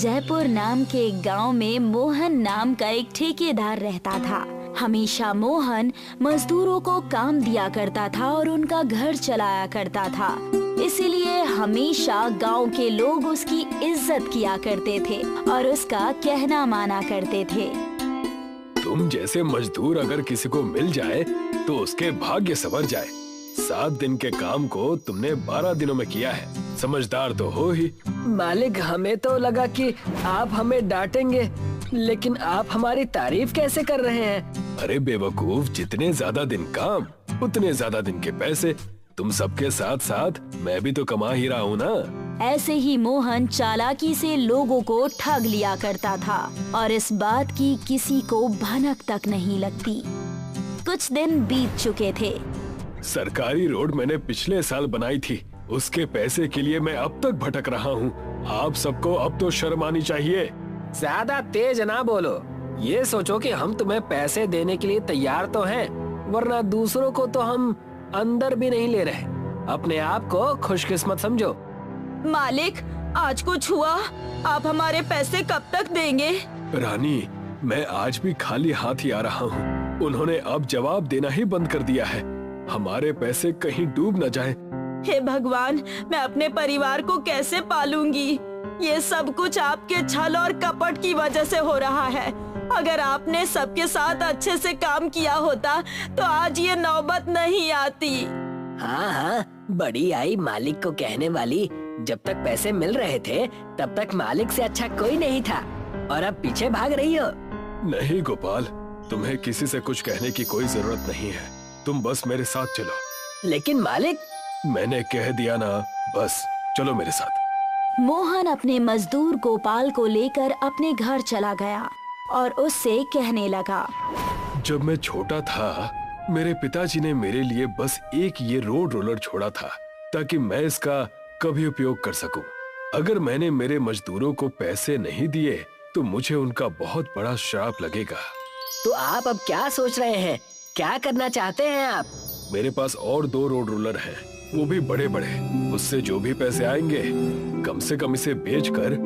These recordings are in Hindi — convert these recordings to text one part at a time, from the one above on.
जयपुर नाम के एक गांव में मोहन नाम का एक ठेकेदार रहता था। हमेशा मोहन मजदूरों को काम दिया करता था और उनका घर चलाया करता था। इसीलिए हमेशा गांव के लोग उसकी इज्जत किया करते थे और उसका कहना माना करते थे। तुम जैसे मजदूर अगर किसी को मिल जाए तो उसके भाग्य संवर जाए। 7 दिन के काम को तुमने 12 दिनों में किया है। समझदार तो हो ही। मालिक, हमें तो लगा कि आप हमें डांटेंगे, लेकिन आप हमारी तारीफ कैसे कर रहे हैं? अरे बेवकूफ, जितने ज्यादा दिन काम उतने ज्यादा दिन के पैसे। तुम सबके साथ साथ मैं भी तो कमा ही रहा हूँ ना। ऐसे ही मोहन चालाकी से लोगों को ठग लिया करता था और इस बात की किसी को भनक तक नहीं लगती। कुछ दिन बीत चुके थे। सरकारी रोड मैंने पिछले साल बनाई थी, उसके पैसे के लिए मैं अब तक भटक रहा हूँ। आप सबको अब तो शर्म आनी चाहिए। ज्यादा तेज ना बोलो। ये सोचो कि हम तुम्हें पैसे देने के लिए तैयार तो हैं, वरना दूसरों को तो हम अंदर भी नहीं ले रहे। अपने आप को खुशकिस्मत समझो। मालिक, आज कुछ हुआ? आप हमारे पैसे कब तक देंगे? रानी, मैं आज भी खाली हाथ ही आ रहा हूँ। उन्होंने अब जवाब देना ही बंद कर दिया है। हमारे पैसे कहीं डूब न जाएं। हे भगवान, मैं अपने परिवार को कैसे पालूंगी? ये सब कुछ आपके छल और कपट की वजह से हो रहा है। अगर आपने सबके साथ अच्छे से काम किया होता तो आज ये नौबत नहीं आती। हाँ हाँ, बड़ी आई मालिक को कहने वाली। जब तक पैसे मिल रहे थे तब तक मालिक से अच्छा कोई नहीं था, और अब पीछे भाग रही हो। नहीं गोपाल, तुम्हें किसी से कुछ कहने की कोई जरूरत नहीं है। तुम बस मेरे साथ चलो। लेकिन मालिक, मैंने कह दिया ना, बस चलो मेरे साथ। मोहन अपने मजदूर गोपाल को लेकर अपने घर चला गया और उससे कहने लगा, जब मैं छोटा था मेरे पिताजी ने मेरे लिए बस एक ये रोड रोलर छोड़ा था ताकि मैं इसका कभी उपयोग कर सकूं। अगर मैंने मेरे मजदूरों को पैसे नहीं दिए तो मुझे उनका बहुत बड़ा श्राप लगेगा। तो आप अब क्या सोच रहे हैं? क्या करना चाहते हैं आप? मेरे पास और 2 रोड रोलर हैं, वो भी बड़े बड़े। उससे जो भी पैसे आएंगे कम से कम इसे बेचकर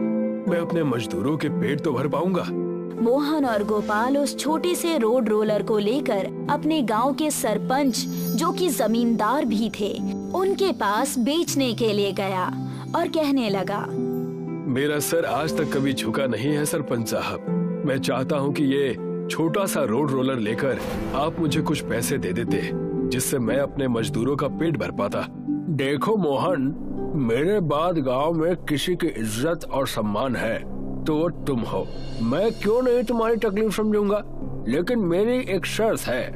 मैं अपने मजदूरों के पेट तो भर पाऊंगा। मोहन और गोपाल उस छोटे से रोड रोलर को लेकर अपने गांव के सरपंच, जो कि जमींदार भी थे, उनके पास बेचने के लिए गया और कहने लगा, मेरा सर आज तक कभी झुका नहीं है सरपंच साहब। मैं चाहता हूँ कि ये छोटा सा रोड रोलर लेकर आप मुझे कुछ पैसे दे देते, जिससे मैं अपने मजदूरों का पेट भर पाता। देखो मोहन, मेरे बाद गांव में किसी की इज्जत और सम्मान है तो वो तुम हो। मैं क्यों नहीं तुम्हारी तकलीफ समझूंगा, लेकिन मेरी एक शर्त है।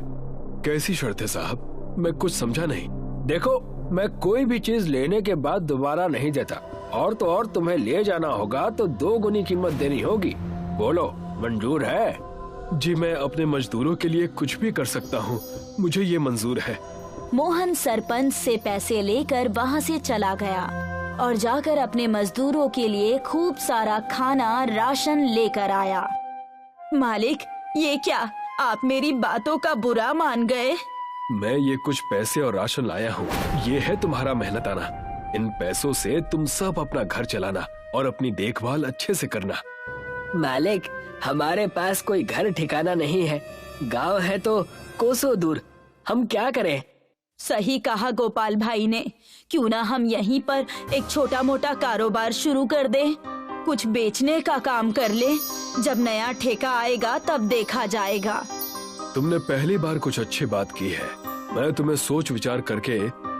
कैसी शर्त है साहब? मैं कुछ समझा नहीं। देखो, मैं कोई भी चीज लेने के बाद दोबारा नहीं देता, और तो और तुम्हें ले जाना होगा तो 2 गुनी कीमत देनी होगी। बोलो, मंजूर है? जी, मैं अपने मजदूरों के लिए कुछ भी कर सकता हूँ, मुझे ये मंजूर है। मोहन सरपंच से पैसे लेकर वहाँ से चला गया और जाकर अपने मजदूरों के लिए खूब सारा खाना राशन लेकर आया। मालिक, ये क्या? आप मेरी बातों का बुरा मान गए? मैं ये कुछ पैसे और राशन लाया हूँ, ये है तुम्हारा मेहनताना। इन पैसों से तुम सब अपना घर चलाना और अपनी देखभाल अच्छे से करना। मालिक, हमारे पास कोई घर ठिकाना नहीं है। गांव है तो कोसों दूर, हम क्या करें? सही कहा गोपाल भाई ने। क्यों ना हम यहीं पर एक छोटा मोटा कारोबार शुरू कर दें, कुछ बेचने का काम कर ले। जब नया ठेका आएगा तब देखा जाएगा। तुमने पहली बार कुछ अच्छी बात की है। मैं तुम्हें सोच विचार करके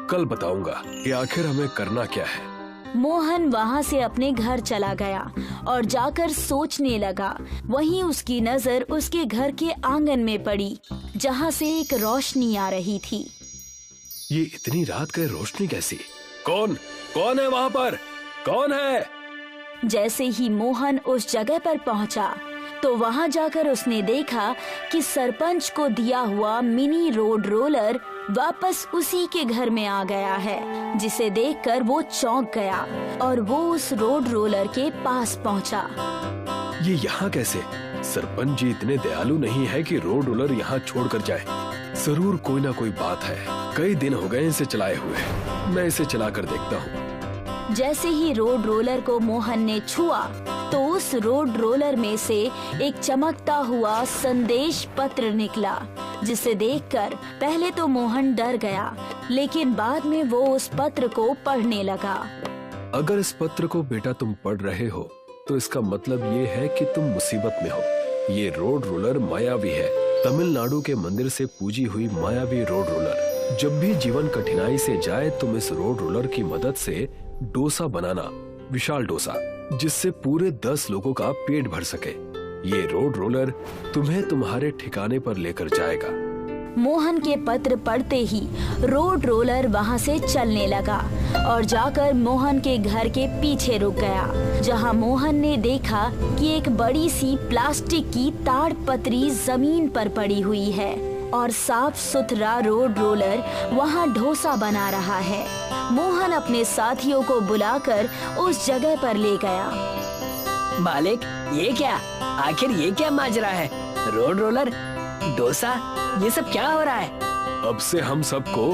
कल बताऊंगा कि आखिर हमें करना क्या है। मोहन वहाँ से अपने घर चला गया और जाकर सोचने लगा। वहीं उसकी नजर उसके घर के आंगन में पड़ी, जहाँ से एक रोशनी आ रही थी। ये इतनी रात का रोशनी कैसी? कौन है वहाँ पर? कौन है? जैसे ही मोहन उस जगह पर पहुँचा तो वहाँ जाकर उसने देखा कि सरपंच को दिया हुआ मिनी रोड रोलर वापस उसी के घर में आ गया है, जिसे देखकर वो चौंक गया और वो उस रोड रोलर के पास पहुँचा। ये यहाँ कैसे? सरपंच जी इतने दयालु नहीं है कि रोड रोलर यहाँ छोड़कर जाए। जरूर कोई ना कोई बात है। कई दिन हो गए इसे चलाए हुए, मैं इसे चला कर देखता हूँ। जैसे ही रोड रोलर को मोहन ने छुआ तो उस रोड रोलर में से एक चमकता हुआ संदेश पत्र निकला, जिसे देखकर पहले तो मोहन डर गया, लेकिन बाद में वो उस पत्र को पढ़ने लगा। अगर इस पत्र को बेटा तुम पढ़ रहे हो तो इसका मतलब ये है कि तुम मुसीबत में हो। ये रोड रोलर मायावी है, तमिलनाडु के मंदिर से पूजी हुई मायावी रोड रोलर। जब भी जीवन कठिनाई से जाए तुम इस रोड रोलर की मदद से डोसा बनाना, विशाल डोसा, जिससे पूरे 10 लोगों का पेट भर सके। ये रोड रोलर तुम्हें तुम्हारे ठिकाने पर लेकर जाएगा। मोहन के पत्र पढ़ते ही रोड रोलर वहाँ से चलने लगा और जाकर मोहन के घर के पीछे रुक गया, जहाँ मोहन ने देखा कि एक बड़ी सी प्लास्टिक की ताड़पत्री जमीन पर पड़ी हुई है और साफ सुथरा रोड रोलर वहाँ डोसा बना रहा है। मोहन अपने साथियों को बुलाकर उस जगह पर ले गया। मालिक, ये क्या, आखिर ये क्या माजरा है? रोड रोलर, डोसा, ये सब क्या हो रहा है? अब से हम सबको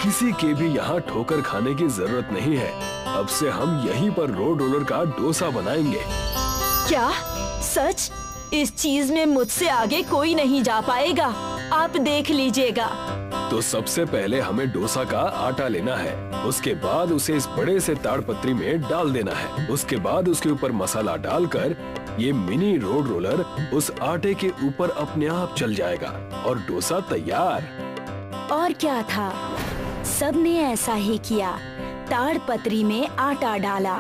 किसी के भी यहाँ ठोकर खाने की जरूरत नहीं है। अब से हम यहीं पर रोड रोलर का डोसा बनाएंगे। क्या सच? इस चीज में मुझसे आगे कोई नहीं जा पाएगा, आप देख लीजिएगा। तो सबसे पहले हमें डोसा का आटा लेना है, उसके बाद उसे इस बड़े से ताड़पत्री में डाल देना है। उसके बाद उसके ऊपर मसाला डालकर ये मिनी रोड रोलर उस आटे के ऊपर अपने आप चल जाएगा और डोसा तैयार। और क्या था, सबने ऐसा ही किया। ताड़पत्री में आटा डाला।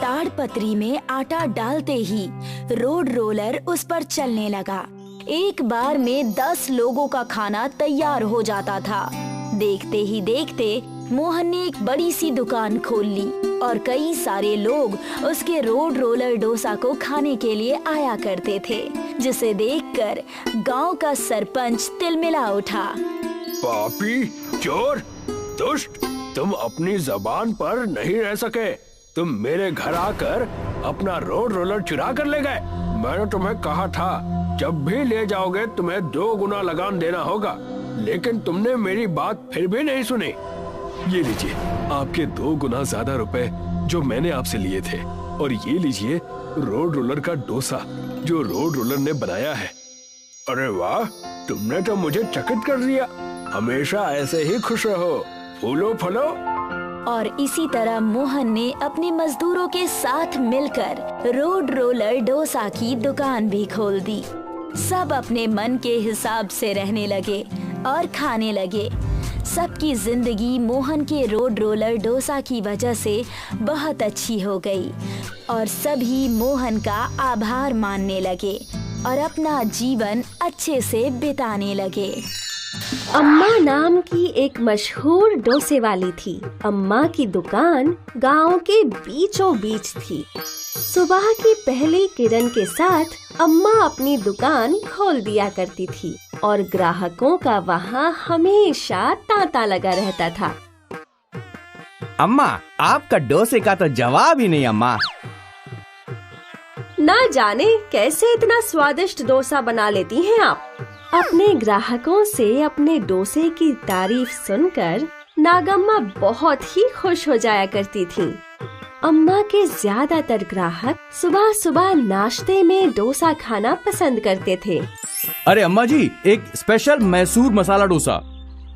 ताड़पत्री में आटा डालते ही रोड रोलर उस पर चलने लगा। एक बार में 10 लोगों का खाना तैयार हो जाता था। देखते ही देखते मोहन ने एक बड़ी सी दुकान खोल ली और कई सारे लोग उसके रोड रोलर डोसा को खाने के लिए आया करते थे, जिसे देखकर गांव का सरपंच तिलमिला उठा। पापी, चोर, दुष्ट, तुम अपनी जबान पर नहीं रह सके। तुम मेरे घर आकर अपना रोड रोलर चुरा कर ले गए। मैंने तुम्हें कहा था जब भी ले जाओगे तुम्हें 2 गुना लगान देना होगा, लेकिन तुमने मेरी बात फिर भी नहीं सुनी। ये लीजिए आपके 2 गुना ज्यादा रुपए जो मैंने आपसे लिए थे, और ये लीजिए रोड रोलर का डोसा जो रोड रोलर ने बनाया है। अरे वाह, तुमने तो मुझे चकित कर दिया। हमेशा ऐसे ही खुश रहो, फूलो फलो। और इसी तरह मोहन ने अपने मजदूरों के साथ मिलकर रोड रोलर डोसा की दुकान भी खोल दी। सब अपने मन के हिसाब से रहने लगे और खाने लगे। सबकी जिंदगी मोहन के रोड रोलर डोसा की वजह से बहुत अच्छी हो गई और सभी मोहन का आभार मानने लगे और अपना जीवन अच्छे से बिताने लगे। अम्मा नाम की एक मशहूर डोसे वाली थी। अम्मा की दुकान गांव के बीचों बीच थी। सुबह की पहली किरण के साथ अम्मा अपनी दुकान खोल दिया करती थी और ग्राहकों का वहाँ हमेशा तांता लगा रहता था। अम्मा, आपका डोसे का तो जवाब ही नहीं अम्मा। ना जाने कैसे इतना स्वादिष्ट डोसा बना लेती हैं आप। अपने ग्राहकों से अपने डोसे की तारीफ सुनकर नागम्मा बहुत ही खुश हो जाया करती थी। अम्मा के ज्यादातर ग्राहक सुबह सुबह नाश्ते में डोसा खाना पसंद करते थे। अरे अम्मा जी, एक स्पेशल मैसूर मसाला डोसा।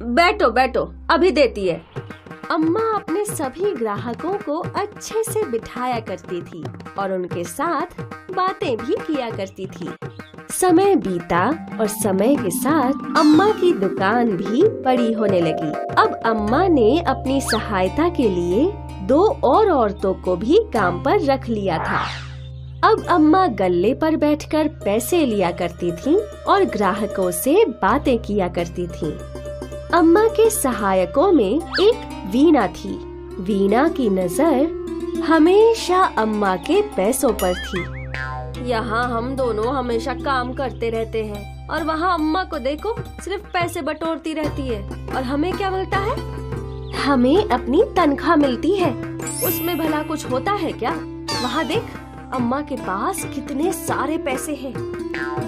बैठो बैठो, अभी देती है। अम्मा अपने सभी ग्राहकों को अच्छे से बिठाया करती थी और उनके साथ बातें भी किया करती थी। समय बीता और समय के साथ अम्मा की दुकान भी बड़ी होने लगी। अब अम्मा ने अपनी सहायता के लिए 2 और औरतों को भी काम पर रख लिया था। अब अम्मा गल्ले पर बैठकर पैसे लिया करती थीं और ग्राहकों से बातें किया करती थीं। अम्मा के सहायकों में एक वीणा थी। वीणा की नजर हमेशा अम्मा के पैसों पर थी। यहाँ हम दोनों हमेशा काम करते रहते हैं और वहाँ अम्मा को देखो, सिर्फ पैसे बटोरती रहती है। और हमें क्या मिलता है? हमें अपनी तनख्वाह मिलती है, उसमें भला कुछ होता है क्या? वहाँ देख, अम्मा के पास कितने सारे पैसे हैं।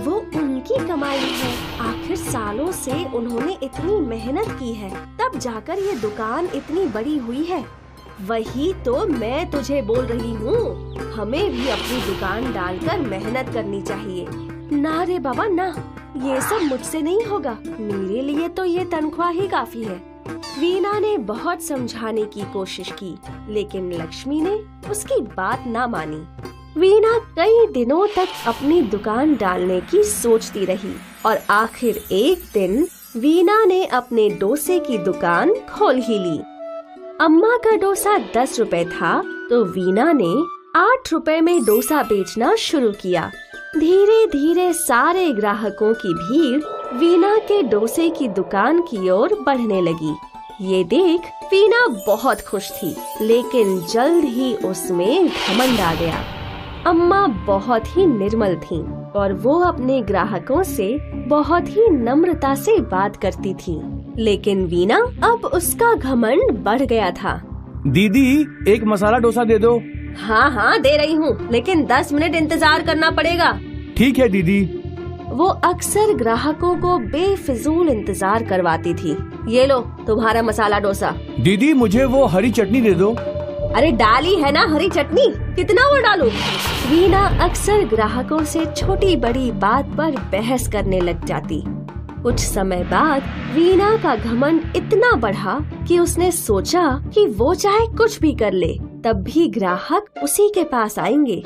वो उनकी कमाई है। आखिर सालों से उन्होंने इतनी मेहनत की है, तब जाकर ये दुकान इतनी बड़ी हुई है। वही तो मैं तुझे बोल रही हूँ, हमें भी अपनी दुकान डालकर मेहनत करनी चाहिए। ना रे बाबा ना, ये सब मुझसे नहीं होगा, मेरे लिए तो ये तनख्वाह ही काफी है। वीना ने बहुत समझाने की कोशिश की, लेकिन लक्ष्मी ने उसकी बात ना मानी। वीना कई दिनों तक अपनी दुकान डालने की सोचती रही और आखिर एक दिन वीना ने अपने डोसे की दुकान खोल ही ली। अम्मा का डोसा 10 रुपए था तो वीना ने 8 रुपए में डोसा बेचना शुरू किया। धीरे धीरे सारे ग्राहकों की भीड़ वीना के डोसे की दुकान की ओर बढ़ने लगी। ये देख वीना बहुत खुश थी, लेकिन जल्द ही उसमें घमंड आ गया। अम्मा बहुत ही निर्मल थीं और वो अपने ग्राहकों से बहुत ही नम्रता से बात करती थीं। लेकिन वीना अब उसका घमंड बढ़ गया था। दीदी, एक मसाला डोसा दे दो। हाँ हाँ दे रही हूँ, लेकिन 10 मिनट इंतजार करना पड़ेगा। ठीक है दीदी। वो अक्सर ग्राहकों को बेफिजूल इंतजार करवाती थी। ये लो तुम्हारा मसाला डोसा। दीदी, मुझे वो हरी चटनी दे दो। अरे डाली है ना हरी चटनी, कितना वो डालूं? वीना अक्सर ग्राहकों से छोटी बड़ी बात पर बहस करने लग जाती। कुछ समय बाद वीना का घमंड इतना बढ़ा कि उसने सोचा कि वो चाहे कुछ भी कर ले, तब भी ग्राहक उसी के पास आएंगे।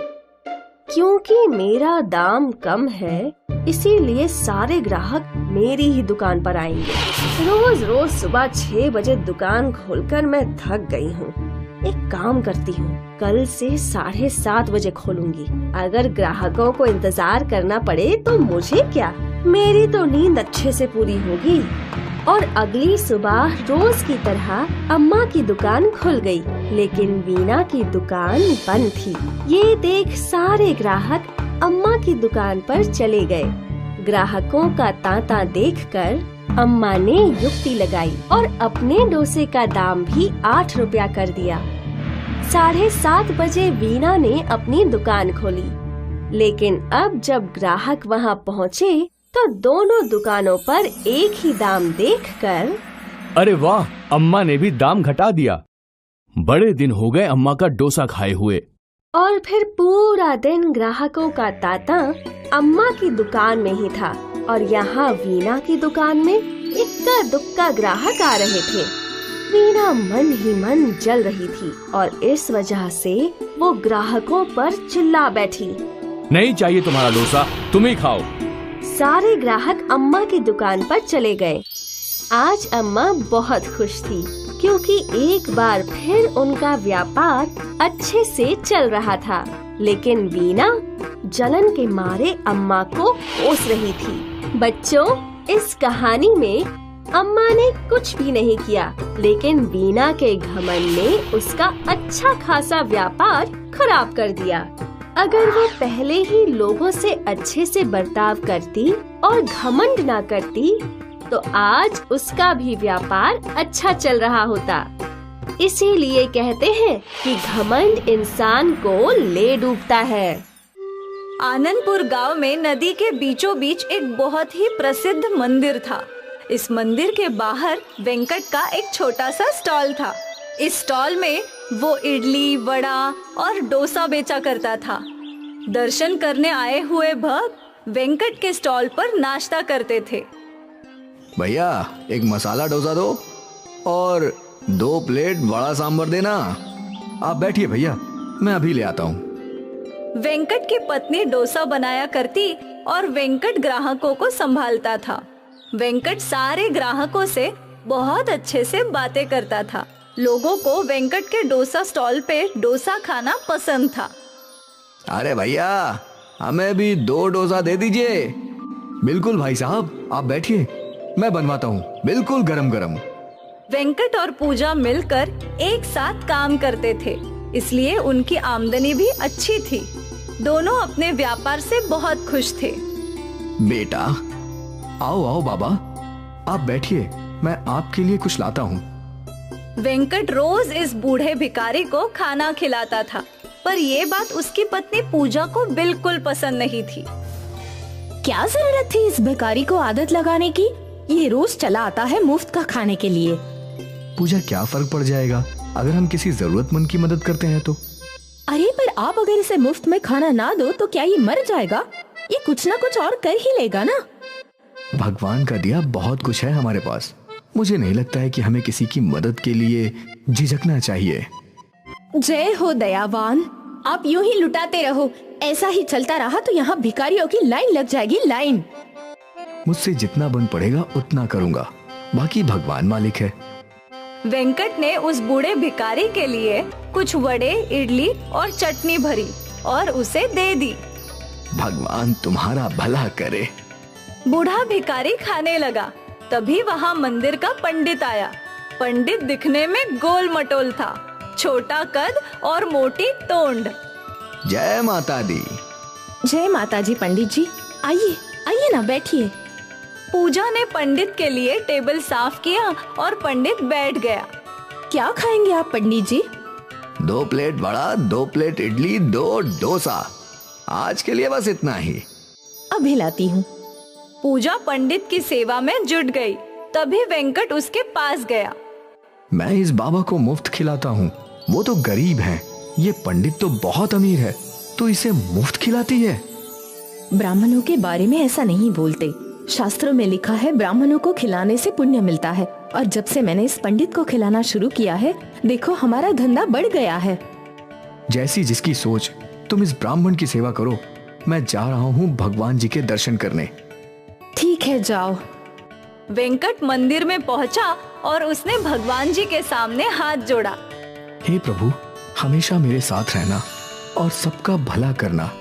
क्योंकि मेरा दाम कम है, इसीलिए सारे ग्राहक मेरी ही दुकान पर आएंगे। रोज रोज सुबह 6 बजे दुकान खोलकर मैं थक गई हूँ। एक काम करती हूँ, कल से 7:30 बजे खोलूंगी। अगर ग्राहकों को इंतजार करना पड़े तो मुझे क्या, मेरी तो नींद अच्छे से पूरी होगी। और अगली सुबह रोज की तरह अम्मा की दुकान खुल गई, लेकिन वीना की दुकान बंद थी। ये देख सारे ग्राहक अम्मा की दुकान पर चले गए। ग्राहकों का तांता देखकर अम्मा ने युक्ति लगाई और अपने डोसे का दाम भी 8 रुपया कर दिया। 7:30 बजे वीना ने अपनी दुकान खोली, लेकिन अब जब ग्राहक वहां पहुँचे तो दोनों दुकानों पर एक ही दाम देखकर, अरे वाह, अम्मा ने भी दाम घटा दिया। बड़े दिन हो गए अम्मा का डोसा खाए हुए। और फिर पूरा दिन ग्राहकों का तांता अम्मा की दुकान में ही था और यहाँ वीना की दुकान में इक्का दुक्का ग्राहक आ रहे थे। वीना मन ही मन जल रही थी और इस वजह से वो ग्राहकों पर चिल्ला बैठी, नहीं चाहिए तुम्हारा डोसा, तुम ही खाओ। सारे ग्राहक अम्मा की दुकान पर चले गए। आज अम्मा बहुत खुश थी क्योंकि एक बार फिर उनका व्यापार अच्छे से चल रहा था। लेकिन वीना जलन के मारे अम्मा को कोस रही थी। बच्चों, इस कहानी में अम्मा ने कुछ भी नहीं किया, लेकिन वीना के घमंड ने उसका अच्छा खासा व्यापार खराब कर दिया। अगर वो पहले ही लोगों से अच्छे से बर्ताव करती और घमंड ना करती तो आज उसका भी व्यापार अच्छा चल रहा होता। इसीलिए कहते हैं कि घमंड इंसान को ले डूबता है। आनंदपुर गांव में नदी के बीचों बीच एक बहुत ही प्रसिद्ध मंदिर था। इस मंदिर के बाहर वेंकट का एक छोटा सा स्टॉल था। इस स्टॉल में वो इडली, वड़ा और डोसा बेचा करता था। दर्शन करने आए हुए भक्त वेंकट के स्टॉल पर नाश्ता करते थे। भैया, एक मसाला डोसा दो और 2 प्लेट बड़ा सांभर देना। आप बैठिए भैया, मैं अभी ले आता हूँ। वेंकट की पत्नी डोसा बनाया करती और वेंकट ग्राहकों को संभालता था। वेंकट सारे ग्राहकों से बहुत अच्छे से बातें करता था। लोगों को वेंकट के डोसा स्टॉल पे डोसा खाना पसंद था। अरे भैया, हमें भी 2 डोसा दे दीजिए। बिल्कुल भाई साहब, आप बैठिए, मैं बनवाता हूँ, बिल्कुल गरम गरम। वेंकट और पूजा मिलकर एक साथ काम करते थे, इसलिए उनकी आमदनी भी अच्छी थी। दोनों अपने व्यापार से बहुत खुश थे। बेटा, आओ आओ बाबा, आप बैठिए, मैं आपके लिए कुछ लाता हूँ। वेंकट रोज इस बूढ़े भिखारी को खाना खिलाता था, पर ये बात उसकी पत्नी पूजा को बिल्कुल पसंद नहीं थी। क्या जरूरत थी इस भिखारी को आदत लगाने की? ये रोज चला आता है मुफ्त का खाने के लिए। पूजा, क्या फर्क पड़ जाएगा? अगर हम किसी जरूरतमंद की मदद करते हैं तो। अरे पर आप अगर इसे मुफ्त में खाना ना दो तो क्या ये मर जाएगा? ये कुछ ना कुछ और कर ही लेगा ना। भगवान का दिया बहुत कुछ है हमारे पास। मुझे नहीं लगता है कि हमें किसी की मदद के लिए झिझकना चाहिए। जय हो दयावान, आप यूं ही लुटाते रहो। ऐसा ही चलता रहा तो यहाँ भिखारियों की लाइन लग जाएगी, लाइन। मुझसे जितना बन पड़ेगा उतना करूंगा, बाकी भगवान मालिक है। वेंकट ने उस बूढ़े भिखारी के लिए कुछ वड़े, इडली और चटनी भरी और उसे दे दी। भगवान तुम्हारा भला करे। बूढ़ा भिखारी खाने लगा। तभी वहाँ मंदिर का पंडित आया। पंडित दिखने में गोल मटोल था, छोटा कद और मोटी तोंड। जय माता दी। जय माता जी। पंडित जी आइए आइए ना, बैठिए। पूजा ने पंडित के लिए टेबल साफ किया और पंडित बैठ गया। क्या खाएंगे आप पंडित जी? 2 प्लेट वड़ा, 2 प्लेट इडली, 2 डोसा। आज के लिए बस इतना ही। अभी लाती हूँ। पूजा पंडित की सेवा में जुट गई। तभी वेंकट उसके पास गया। मैं इस बाबा को मुफ्त खिलाता हूँ, वो तो गरीब है। ये पंडित तो बहुत अमीर है, तो इसे मुफ्त खिलाती है। ब्राह्मणों के बारे में ऐसा नहीं बोलते। शास्त्रों में लिखा है ब्राह्मणों को खिलाने से पुण्य मिलता है। और जब से मैंने इस पंडित को खिलाना शुरू किया है, देखो हमारा धंधा बढ़ गया है। जैसी जिसकी सोच, तुम इस ब्राह्मण की सेवा करो। मैं जा रहा हूँ भगवान जी के दर्शन करने। ठीक है, जाओ। वेंकट मंदिर में पहुंचा और उसने भगवान जी के सामने हाथ जोड़ा। हे प्रभु, हमेशा मेरे साथ रहना और सबका भला करना।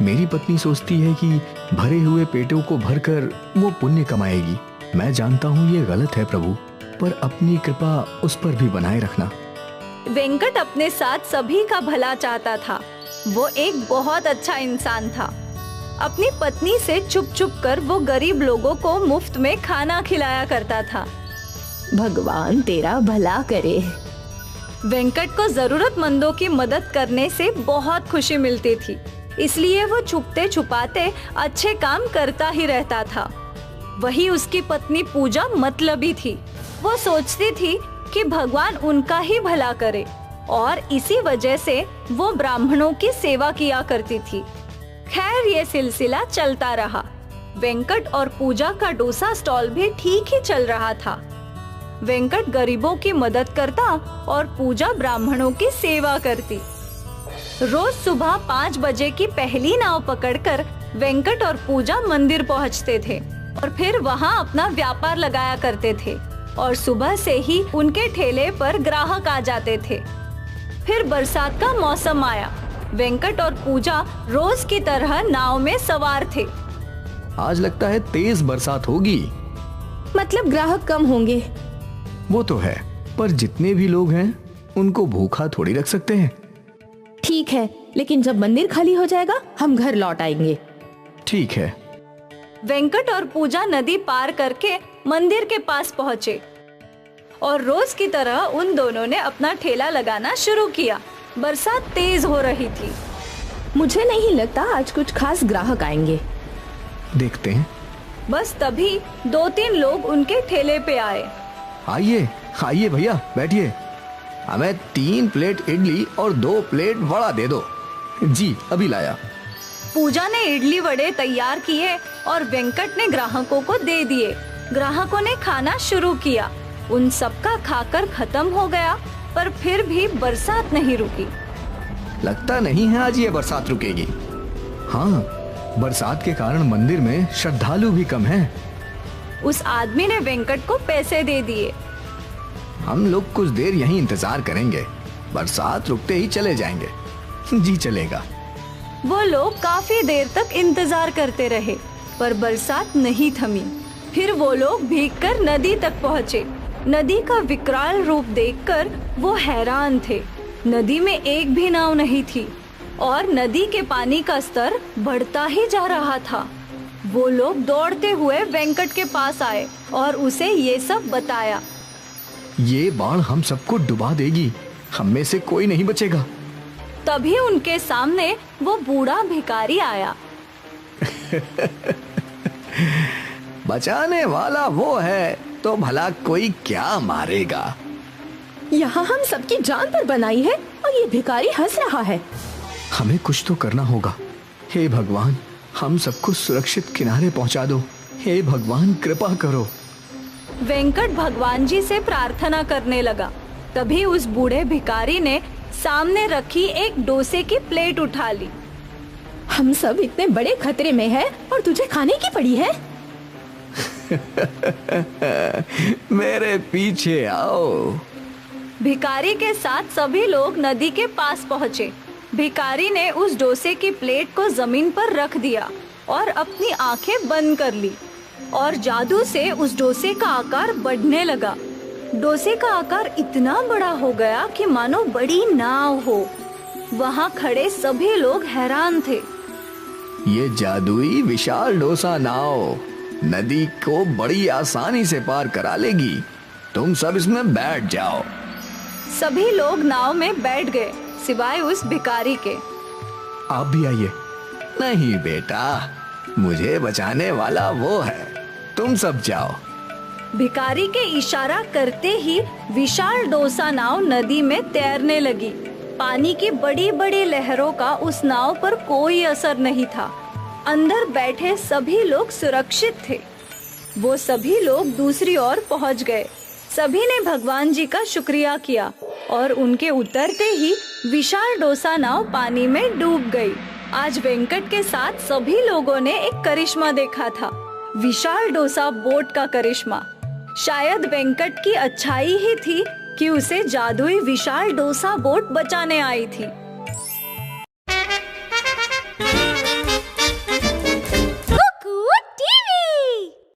मेरी पत्नी सोचती है कि भरे हुए पेटों को भरकर वो पुण्य कमाएगी। मैं जानता हूँ ये गलत है प्रभु, पर अपनी कृपा उस पर भी बनाए रखना। वेंकट अपने साथ सभी का भला चाहता था। वो एक बहुत अच्छा इंसान था। अपनी पत्नी से चुप चुप कर वो गरीब लोगों को मुफ्त में खाना खिलाया करता था। भगवान तेरा भला करे। वेंकट को जरूरतमंदों की मदद करने से बहुत खुशी मिलती थी, इसलिए वो छुपते छुपाते अच्छे काम करता ही रहता था। वही उसकी पत्नी पूजा मतलबी थी। वो सोचती थी कि भगवान उनका ही भला करे और इसी वजह से वो ब्राह्मणों की सेवा किया करती थी। खैर, ये सिलसिला चलता रहा। वेंकट और पूजा का डोसा स्टॉल भी ठीक ही चल रहा था। वेंकट गरीबों की मदद करता और पूजा ब्राह्मणों की सेवा करती। रोज सुबह 5 बजे की पहली नाव पकड़कर वेंकट और पूजा मंदिर पहुंचते थे और फिर वहां अपना व्यापार लगाया करते थे और सुबह से ही उनके ठेले पर ग्राहक आ जाते थे। फिर बरसात का मौसम आया। वेंकट और पूजा रोज की तरह नाव में सवार थे। आज लगता है तेज बरसात होगी। मतलब ग्राहक कम होंगे। वो तो है, पर जितने भी लोग हैं उनको भूखा थोड़ी रख सकते हैं। ठीक है, लेकिन जब मंदिर खाली हो जाएगा हम घर लौट आएंगे। ठीक है। वेंकट और पूजा नदी पार करके मंदिर के पास पहुँचे और रोज की तरह उन दोनों ने अपना ठेला लगाना शुरू किया। बरसात तेज हो रही थी। मुझे नहीं लगता आज कुछ खास ग्राहक आएंगे। देखते हैं। बस तभी 2-3 लोग उनके ठेले पे आए। आइए आइए भैया, बैठिए। हमें 3 प्लेट इडली और 2 प्लेट वड़ा दे दो। जी, अभी लाया। पूजा ने इडली वड़े तैयार किए और वेंकट ने ग्राहकों को दे दिए। ग्राहकों ने खाना शुरू किया। उन सबका खाकर खत्म हो गया, पर फिर भी बरसात नहीं रुकी। लगता नहीं है आज ये बरसात रुकेगी। हाँ, बरसात के कारण मंदिर में श्रद्धालु भी कम हैं। उस आदमी ने वेंकट को पैसे दे दिए। हम लोग कुछ देर यहीं इंतजार करेंगे, बरसात रुकते ही चले जाएंगे। जी चलेगा। वो लोग काफी देर तक इंतजार करते रहे, पर बरसात नहीं थमी। फिर वो लोग भीगकर नदी तक पहुँचे। नदी का विकराल रूप देखकर वो हैरान थे। नदी में एक भी नाव नहीं थी और नदी के पानी का स्तर बढ़ता ही जा रहा था। वो लोग दौड़ते हुए वेंकट के पास आए और उसे ये सब बताया। ये बाढ़ हम सबको डुबा देगी, हम में से कोई नहीं बचेगा। तभी उनके सामने वो बूढ़ा भिखारी आया। बचाने वाला वो है तो भला कोई क्या मारेगा। यहाँ हम सबकी जान पर बनाई है और ये भिखारी हंस रहा है। हमें कुछ तो करना होगा। हे भगवान, हम सबको सुरक्षित किनारे पहुंचा दो। हे भगवान, कृपा करो। वेंकट भगवान जी से प्रार्थना करने लगा। तभी उस बूढ़े भिखारी ने सामने रखी एक डोसे की प्लेट उठा ली। हम सब इतने बड़े खतरे में हैं और तुझे खाने की पड़ी है। मेरे पीछे आओ। भिखारी के साथ सभी लोग नदी के पास पहुँचे। भिखारी ने उस डोसे की प्लेट को जमीन पर रख दिया और अपनी आंखें बंद कर ली और जादू से उस डोसे का आकार बढ़ने लगा। डोसे का आकार इतना बड़ा हो गया कि मानो बड़ी नाव हो। वहाँ खड़े सभी लोग हैरान थे। ये जादुई विशाल डोसा नाव नदी को बड़ी आसानी से पार करा लेगी। तुम सब इसमें बैठ जाओ। सभी लोग नाव में बैठ गए सिवाय उस भिखारी के। आप भी आइए। नहीं बेटा, मुझे बचाने वाला वो है, तुम सब जाओ। भिखारी के इशारा करते ही विशाल डोसा नाव नदी में तैरने लगी। पानी की बड़ी बड़ी लहरों का उस नाव पर कोई असर नहीं था। अंदर बैठे सभी लोग सुरक्षित थे। वो सभी लोग दूसरी ओर पहुंच गए। सभी ने भगवान जी का शुक्रिया किया और उनके उतरते ही विशाल डोसा नाव पानी में डूब गई। आज वेंकट के साथ सभी लोगों ने एक करिश्मा देखा था, विशाल डोसा बोट का करिश्मा। शायद वेंकट की अच्छाई ही थी कि उसे जादुई विशाल डोसा बोट बचाने आई थी।